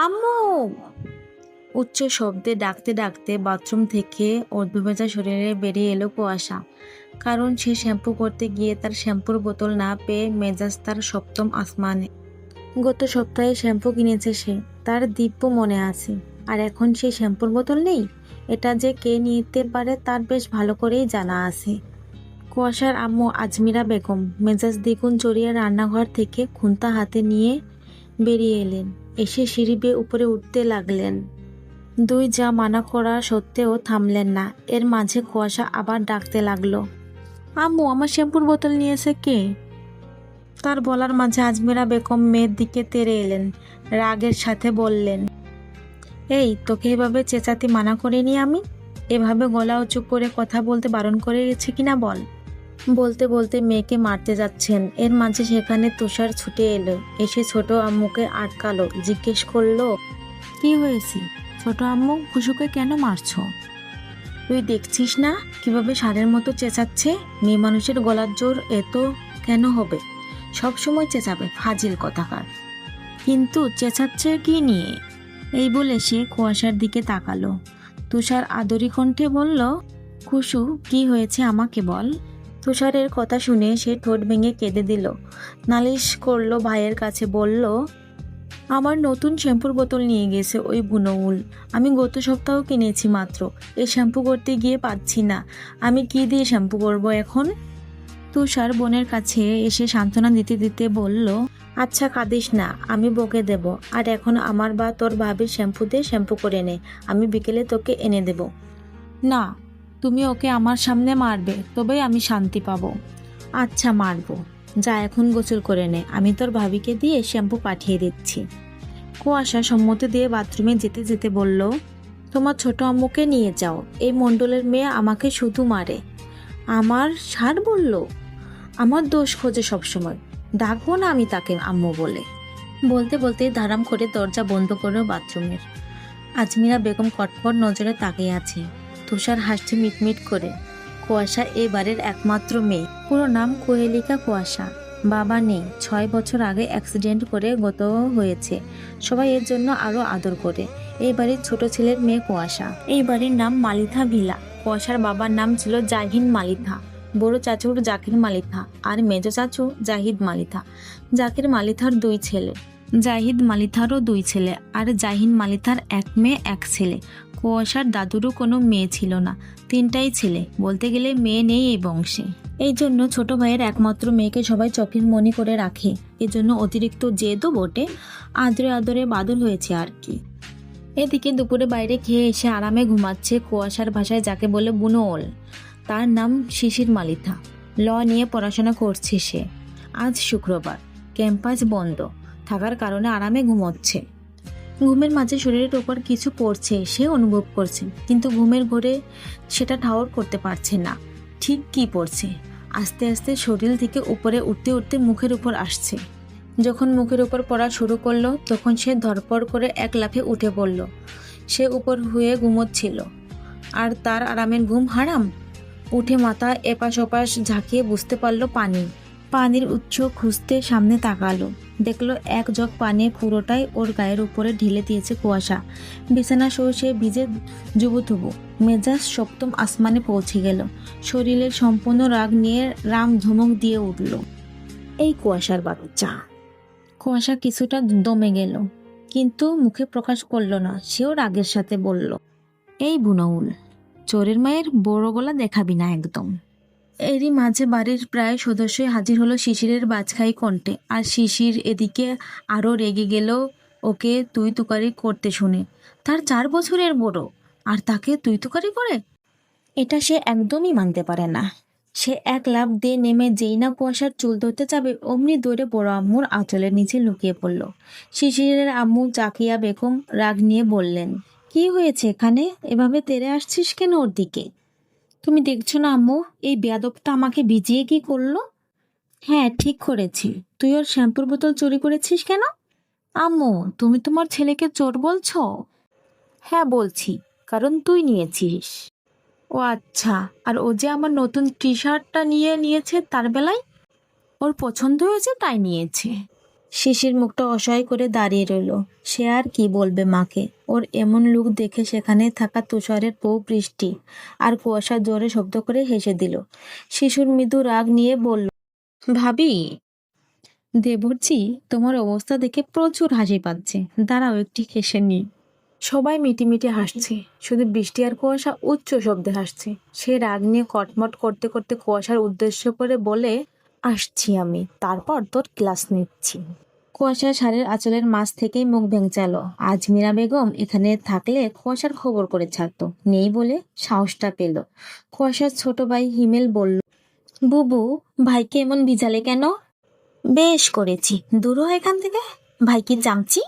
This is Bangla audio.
আম্মু! উচ্চ শব্দে ডাকতে ডাকতে বাথরুম থেকে অর্ধভেজা শরীরে বেরিয়ে এলো কুয়াশা। কারণ সে শ্যাম্পু করতে গিয়ে তার শ্যাম্পুর বোতল না পেয়ে মেজাজ তার সপ্তম আসমানে। গত সপ্তাহে শ্যাম্পু কিনেছে সে, তার দিব্য মনে আছে। আর এখন সেই শ্যাম্পুর বোতল নেই। এটা যে কে নিতে পারে তার বেশ ভালো করেই জানা আছে। কুয়াশার আম্মু আজমিরা বেগম মেজাজ দ্বিগুণ চড়িয়ে রান্নাঘর থেকে খুন্তা হাতে নিয়ে বেরিয়ে এলেন। এসে সিঁড়ি বেয়ে উপরে উঠতে লাগলেন। দুই যা মানা করা সত্ত্বেও থামলেন না। এর মাঝে কুয়াশা আবার ডাকতে লাগলো, আম্মু আমার শ্যাম্পুর বোতল নিয়েছে কে? তার বলার মাঝে আজমিরা বেগম মেয়ের দিকে তেড়ে এলেন, রাগের সাথে বললেন, এই তোকে এভাবে চেঁচাতে মানা করিনি আমি? এভাবে গলা উঁচু করে কথা বলতে বারণ করে গেছে কিনা বল। বলতে বলতে মেয়েকে মারতে যাচ্ছেন, এর মাঝে সেখানে তুষার ছুটে এলো। এসে ছোট আম্মুকে আটকালো, জিজ্ঞেস করলো, কি হয়েছে ছোট আম্মু, খুশুকে কেন মারছো? তুই দেখছিস না কিভাবে ষাঁড়ের মতো চেঁচাচ্ছে? মেয়ে মানুষের গলার জোর এত কেন হবে? সব সময় চেঁচাবে, ফাজিল কথাকার। কিন্তু চেঁচাচ্ছে কি নিয়ে? এই বলে সে কুয়াশার দিকে তাকালো। তুষার আদরি কণ্ঠে বলল, খুশু কি হয়েছে আমাকে বল। তুষারের কথা শুনে সে ঠোঁট ভেঙে কেঁদে দিল। নালিশ করলো ভাইয়ের কাছে, বলল, আমার নতুন শ্যাম্পুর বোতল নিয়ে গেছে ওই বুনউল। আমি গত সপ্তাহ কিনেছি মাত্র। এই শ্যাম্পু করতে গিয়ে পাচ্ছি না। আমি কি দিয়ে শ্যাম্পু করব এখন? তুষার বোনের কাছে এসে সান্ত্বনা দিতে দিতে বলল, আচ্ছা কাঁদিস না, আমি বকে দেব। আর এখন আমার বা তোর ভাবির শ্যাম্পু দিয়ে শ্যাম্পু করে নে, আমি বিকেলে তোকে এনে দেব। না, তুমি ওকে আমার সামনে মারবে, তবেই আমি শান্তি পাবো। আচ্ছা মারবো, যা এখন গোসল করে নে, আমি তোর ভাবিকে দিয়ে শ্যাম্পু পাঠিয়ে দিচ্ছি। কুয়াশা সম্মতি দিয়ে বাথরুমে যেতে যেতে বলল, তোমার ছোট আম্মুকে নিয়ে যাও, এই মণ্ডলের মেয়ে আমাকে শুধু মারে। আমার ষাট বলল, আমার দোষ খোঁজে সবসময়, ডাকবো না আমি তাকে আম্মু বলে। বলতে বলতে ধারাম করে দরজা বন্ধ করলো বাথরুমের। আজমিরা বেগম কটকট নজরে তাকিয়ে আছে। তুষার হাসছে মিটমিট করে। কুয়াশা এই বাড়ির একমাত্র মেয়ে। পুরো নাম কোহেলিকা কুয়াশা। বাবা নেই, 6 বছর আগে অ্যাক্সিডেন্ট করে গত হয়েছে। সবাই এর জন্য আরো আদর করে। এই বাড়ির ছোট ছেলের মেয়ে কুয়াশা। এই বাড়ির নাম মালিথা ভিলা। কুয়াশার বাবার নাম ছিল জাহিন মালিথা, বড় চাচুর জাকির মালিথা, আর মেজ চাচু জাহিদ মালিথা। জাকির মালিথার 2 ছেলে, জাহিদ মালিথারও 2 ছেলে, আর জাহিন মালিথার 1 মেয়ে 1 ছেলে। কুয়াশার দাদুরও কোনো মেয়ে ছিল না, 3টাই ছেলে। বলতে গেলে মেয়ে নেই এই বংশে। এই জন্য ছোট ভাইয়ের একমাত্র মেয়েকে সবাই চোখের মনি করে রাখে। এজন্য অতিরিক্ত জেদও বটে, আদরে আদরে বাদর হয়েছে আর কি। এদিকে দুপুরে বাইরে খেয়ে এসে আরামে ঘুমাচ্ছে কুয়াশার ভাষায় যাকে বলে বুনোল। তার নাম শিশির মালিথা। ল নিয়ে পড়াশোনা করছে সে। আজ শুক্রবার, ক্যাম্পাস বন্ধ থাকার কারণে আরামে ঘুমোচ্ছে। ঘুমের মাঝে শরীরের ওপর কিছু পড়ছে সে অনুভব করছে, কিন্তু ঘুমের ঘোরে সেটা ঠাউর করতে পারছে না ঠিক কি পড়ছে। আস্তে আস্তে শরীর থেকে উপরে উঠতে উঠতে মুখের উপর আসছে। যখন মুখের উপর পড়া শুরু করলো তখন সে ধরপড় করে এক লাফে উঠে পড়ল। সে উপর হয়ে ঘুমোচ্ছিল, আর তার আরামের ঘুম হারাম। উঠে মাথা এপাশ ওপাশ ঝাঁকিয়ে বুঝতে পারলো পানির উৎস খুঁজতে সামনে তাকালো, দেখলো এক জগ পানি পুরোটাই ওর গায়ের উপরে ঢেলে দিয়েছে কুয়াশা। বিছানা সে ভিজে জুবুথুবু, মেজাজ সপ্তম আসমানে পৌঁছে গেল। শরীরের সম্পূর্ণ রাগ নিয়ে রাম ধমক দিয়ে উঠল, এই কুয়াশার বাচ্চা। কুয়াশা কিছুটা দমে গেল, কিন্তু মুখে প্রকাশ করল না। সেও রাগের সাথে বলল, এই বুনউল, চোরের মায়ের বড় গলা দেখাবি না একদম। এরই মাঝে বাড়ির প্রায় সদস্যই হাজির হলো শিশিরের বাজখাই কণ্ঠে। আর শিশির এদিকে আরও রেগে গেল ওকে তুই তুকারি করতে শুনে। তার 4 বছরের বড়, আর তাকে তুই তুকারি করে? এটা সে একদমই মানতে পারে না। সে এক লাফ দিয়ে নেমে যেই না কুয়াশার চুল ধরতে যাবে অমনি দৌড়ে বড় আম্মুর আঁচলের নিচে লুকিয়ে পড়ল। শিশিরের আম্মু জাকিয়া বেগম রাগ নিয়ে বললেন, কি হয়েছে এখানে? এভাবে তেড়ে আসছিস কেন ওর দিকে? তুমি দেখছো না আম্মু, এই বেয়াদবটা আমাকে ভিজিয়ে কি করলো? হ্যাঁ ঠিক করেছি। তুই ওর শ্যাম্পুর বোতল চুরি করেছিস কেন? আম্মু, তুমি তোমার ছেলেকে চোর বলছো? হ্যাঁ বলছি, কারণ তুই নিয়েছিস। ও আচ্ছা, আর ও যে আমার নতুন টি শার্টটা নিয়েছে তার বেলায়? ওর পছন্দ হয়েছে তাই নিয়েছে। শিশির মুখটা অসহায় করে দাঁড়িয়ে রইল। সে আর কি বলবে মাকে। ওর এমন লুক দেখে সেখানে থাকা তুষারের বউ বৃষ্টি আর কুয়াশা জোরে শব্দ করে হেসে দিল। শিশুর মৃদু রাগ নিয়ে বলল, ভাবি, দেবরজি, তোমার অবস্থা দেখে প্রচুর হাসি পাচ্ছে, দাঁড়াও একটি হেসে নি। সবাই মিটিমিটি হাসছে, শুধু বৃষ্টি আর কুয়াশা উচ্চ শব্দে হাসছে। সে রাগ নিয়ে কটমট করতে করতে কুয়াশার উদ্দেশ্য করে বলে, আসছি আমি, তারপর তোর ক্লাস নিচ্ছি। কুয়াশা শাড়ির আঁচলের মাঝ থেকেই মুখ ভেঙচালো। আজমিরা বেগম এখানে থাকলে কুয়াশার খবর করে ছাড়তো, নেই বলে সাহসটা পেল। কুয়াশার ছোট ভাই হিমেল বলল, বুবু, ভাইকে এমন ভিজালে কেন? বেশ করেছি, দূর হ এখান থেকে। ভাই কি চামচি?